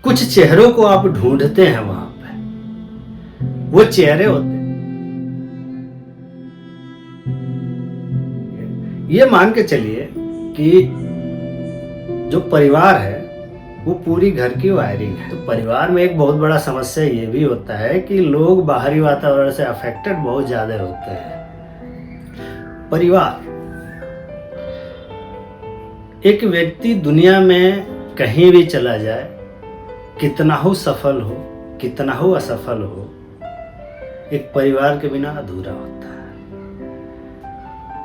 कुछ चेहरों को आप ढूंढते हैं वहां पे, वो चेहरे होते हैं। ये मान के चलिए कि जो परिवार है वो पूरी घर की वायरिंग है। तो परिवार में एक बहुत बड़ा समस्या ये भी होता है कि लोग बाहरी वातावरण से अफेक्टेड बहुत ज्यादा होते हैं। परिवार, एक व्यक्ति दुनिया में कहीं भी चला जाए, कितना हो सफल हो, कितना हो असफल हो, एक परिवार के बिना अधूरा होता है।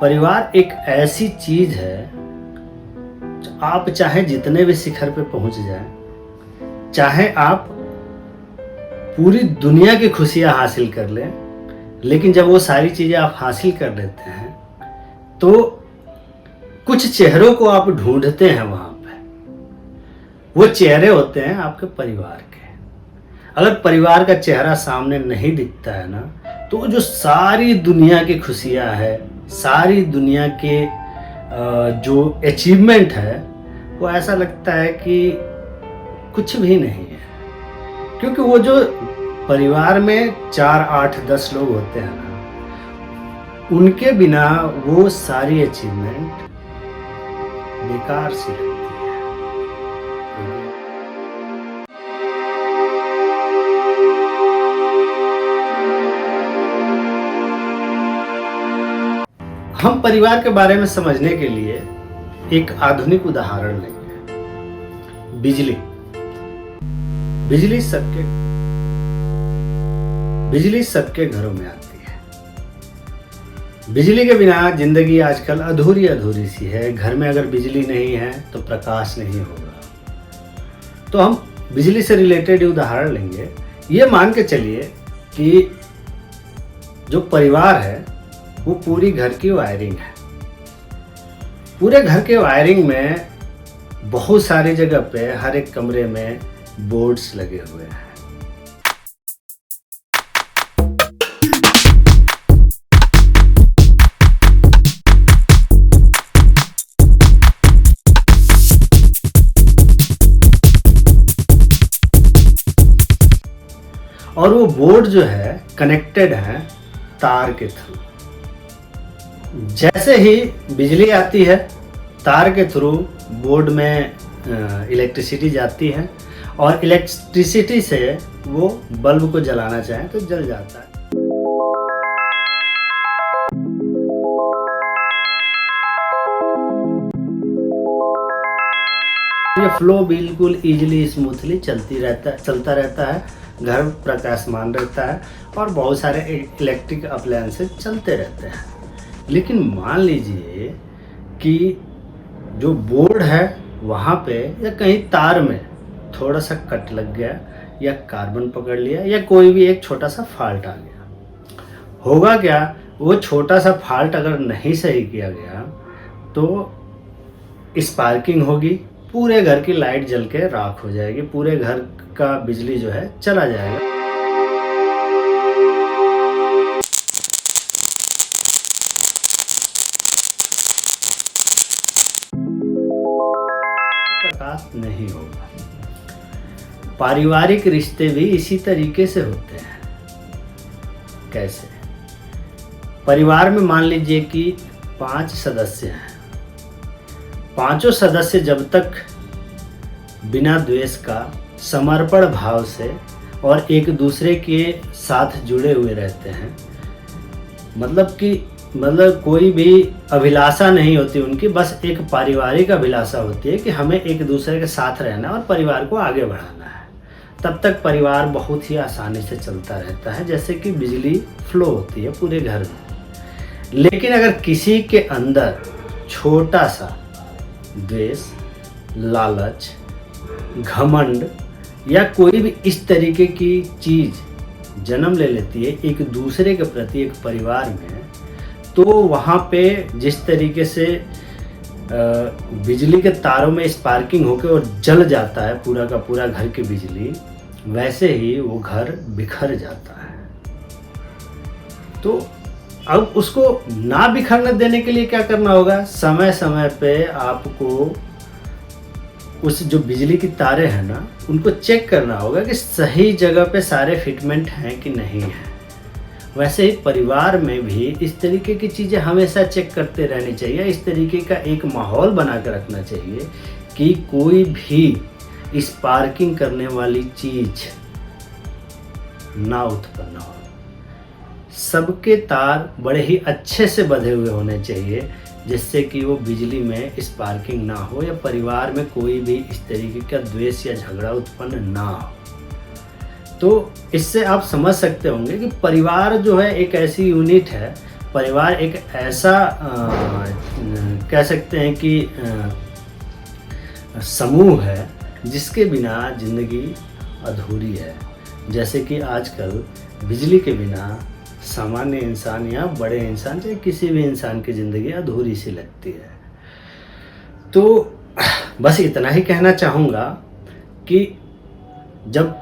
परिवार एक ऐसी चीज है, आप चाहे जितने भी शिखर पे पहुंच जाएं, चाहे आप पूरी दुनिया की खुशियां हासिल कर लें, लेकिन जब वो सारी चीजें आप हासिल कर लेते हैं तो कुछ चेहरों को आप ढूंढते हैं वहां पे, वो चेहरे होते हैं आपके परिवार के। अगर परिवार का चेहरा सामने नहीं दिखता है ना, तो जो सारी दुनिया की खुशियां है, सारी दुनिया के जो अचीवमेंट है, वो ऐसा लगता है कि कुछ भी नहीं है। क्योंकि वो जो परिवार में 4, 8, 10 लोग होते हैं ना, उनके बिना वो सारी अचीवमेंट बेकार सी लगती है। हम परिवार के बारे में समझने के लिए एक आधुनिक उदाहरण लेंगे। बिजली सबके घरों में आती है। बिजली के बिना जिंदगी आजकल अधूरी सी है। घर में अगर बिजली नहीं है तो प्रकाश नहीं होगा। तो हम बिजली से रिलेटेड उदाहरण लेंगे। ये मान के चलिए कि जो परिवार है वो पूरी घर की वायरिंग है। पूरे घर के वायरिंग में बहुत सारी जगह पे हर एक कमरे में बोर्ड्स लगे हुए हैं। और वो बोर्ड जो है कनेक्टेड है तार के थ्रू। जैसे ही बिजली आती है, तार के थ्रू बोर्ड में इलेक्ट्रिसिटी जाती है और इलेक्ट्रिसिटी से वो बल्ब को जलाना चाहे तो जल जाता है। ये फ्लो बिल्कुल इजीली स्मूथली चलता रहता है। घर प्रकाशमान रहता है और बहुत सारे इलेक्ट्रिक अप्लायंसेस चलते रहते हैं। लेकिन मान लीजिए कि जो बोर्ड है वहाँ पे या कहीं तार में थोड़ा सा कट लग गया या कार्बन पकड़ लिया या कोई भी एक छोटा सा फॉल्ट आ गया, होगा क्या? वो छोटा सा फॉल्ट अगर नहीं सही किया गया तो स्पार्किंग होगी, पूरे घर की लाइट जल के राख हो जाएगी, पूरे घर का बिजली जो है चला जाएगा। प्रकाश नहीं होगा। पारिवारिक रिश्ते भी इसी तरीके से होते हैं। कैसे? परिवार में मान लीजिए कि 5 सदस्य हैं। 5 सदस्य जब तक बिना द्वेष का, समर्पण भाव से और एक दूसरे के साथ जुड़े हुए रहते हैं, मतलब कोई भी अभिलाषा नहीं होती उनकी, बस एक पारिवारिक अभिलाषा होती है कि हमें एक दूसरे के साथ रहना और परिवार को आगे बढ़ाना है, तब तक परिवार बहुत ही आसानी से चलता रहता है, जैसे कि बिजली फ्लो होती है पूरे घर में। लेकिन अगर किसी के अंदर छोटा सा द्वेष, लालच, घमंड या कोई भी इस तरीके की चीज जन्म ले लेती है एक दूसरे के प्रति एक परिवार में, तो वहाँ पे जिस तरीके से बिजली के तारों में स्पार्किंग होकर और जल जाता है पूरा का पूरा घर की बिजली, वैसे ही वो घर बिखर जाता है। तो अब उसको ना बिखरने देने के लिए क्या करना होगा? समय समय पे आपको उस जो बिजली की तारें हैं ना, उनको चेक करना होगा कि सही जगह पे सारे फिटमेंट हैं कि नहीं हैं। वैसे ही परिवार में भी इस तरीके की चीज़ें हमेशा चेक करते रहनी चाहिए। इस तरीके का एक माहौल बना कर रखना चाहिए कि कोई भी स्पार्किंग करने वाली चीज़ ना उत्पन्न हो। सबके तार बड़े ही अच्छे से बंधे हुए होने चाहिए, जिससे कि वो बिजली में स्पार्किंग ना हो या परिवार में कोई भी इस तरीके का द्वेष या झगड़ा उत्पन्न ना हो। तो इससे आप समझ सकते होंगे कि परिवार जो है एक ऐसी यूनिट है, परिवार एक ऐसा कह सकते हैं कि समूह है जिसके बिना ज़िंदगी अधूरी है। जैसे कि आजकल बिजली के बिना सामान्य इंसान या बड़े इंसान, चाहे किसी भी इंसान की ज़िंदगी अधूरी सी लगती है। तो बस इतना ही कहना चाहूँगा कि जब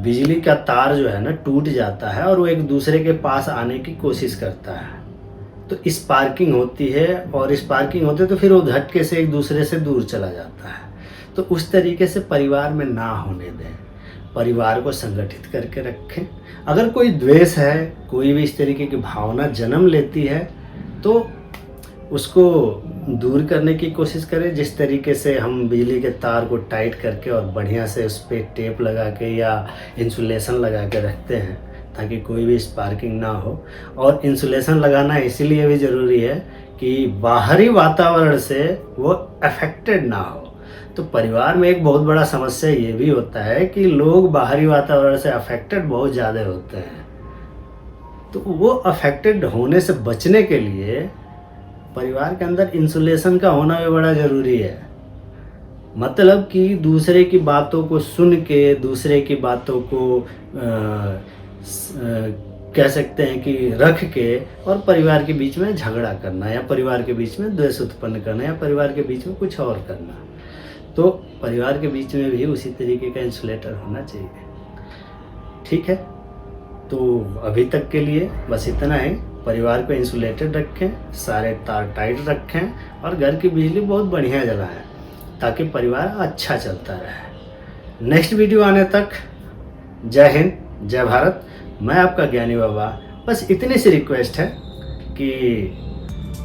बिजली का तार जो है ना टूट जाता है और वो एक दूसरे के पास आने की कोशिश करता है, तो स्पार्किंग होती है, और स्पार्किंग होती है तो फिर वो झटके से एक दूसरे से दूर चला जाता है। तो उस तरीके से परिवार में ना होने दें, परिवार को संगठित करके रखें। अगर कोई द्वेष है, कोई भी इस तरीके की भावना जन्म लेती है, तो उसको दूर करने की कोशिश करें। जिस तरीके से हम बिजली के तार को टाइट करके और बढ़िया से उस पर टेप लगा के या इंसुलेशन लगा के रखते हैं ताकि कोई भी स्पार्किंग ना हो। और इंसुलेशन लगाना इसीलिए भी ज़रूरी है कि बाहरी वातावरण से वो अफेक्टेड ना हो। तो परिवार में एक बहुत बड़ा समस्या ये भी होता है कि लोग बाहरी वातावरण से अफेक्टेड बहुत ज़्यादा होते हैं। तो वो अफेक्टेड होने से बचने के लिए परिवार के अंदर इंसुलेशन का होना भी बड़ा ज़रूरी है। मतलब कि दूसरे की बातों को सुन के, दूसरे की बातों को कह सकते हैं कि रख के और परिवार के बीच में झगड़ा करना या परिवार के बीच में द्वेष उत्पन्न करना या परिवार के बीच में कुछ और करना। तो परिवार के बीच में भी उसी तरीके का इंसुलेटर होना चाहिए। ठीक है, तो अभी तक के लिए बस इतना ही। परिवार को इंसुलेटेड रखें, सारे तार टाइट रखें और घर की बिजली बहुत बढ़िया जलाएं ताकि परिवार अच्छा चलता रहे। नेक्स्ट वीडियो आने तक जय हिंद, जय भारत। मैं आपका ज्ञानी बाबा। बस इतनी सी रिक्वेस्ट है कि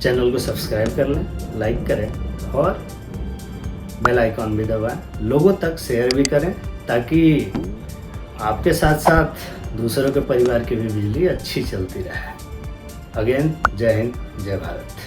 चैनल को सब्सक्राइब कर लें, लाइक करें और बेल आइकॉन भी दबाएं, लोगों तक शेयर भी करें ताकि आपके साथ साथ दूसरों के परिवार की भी बिजली अच्छी चलती रहे। अगेन जय हिंद, जय भारत।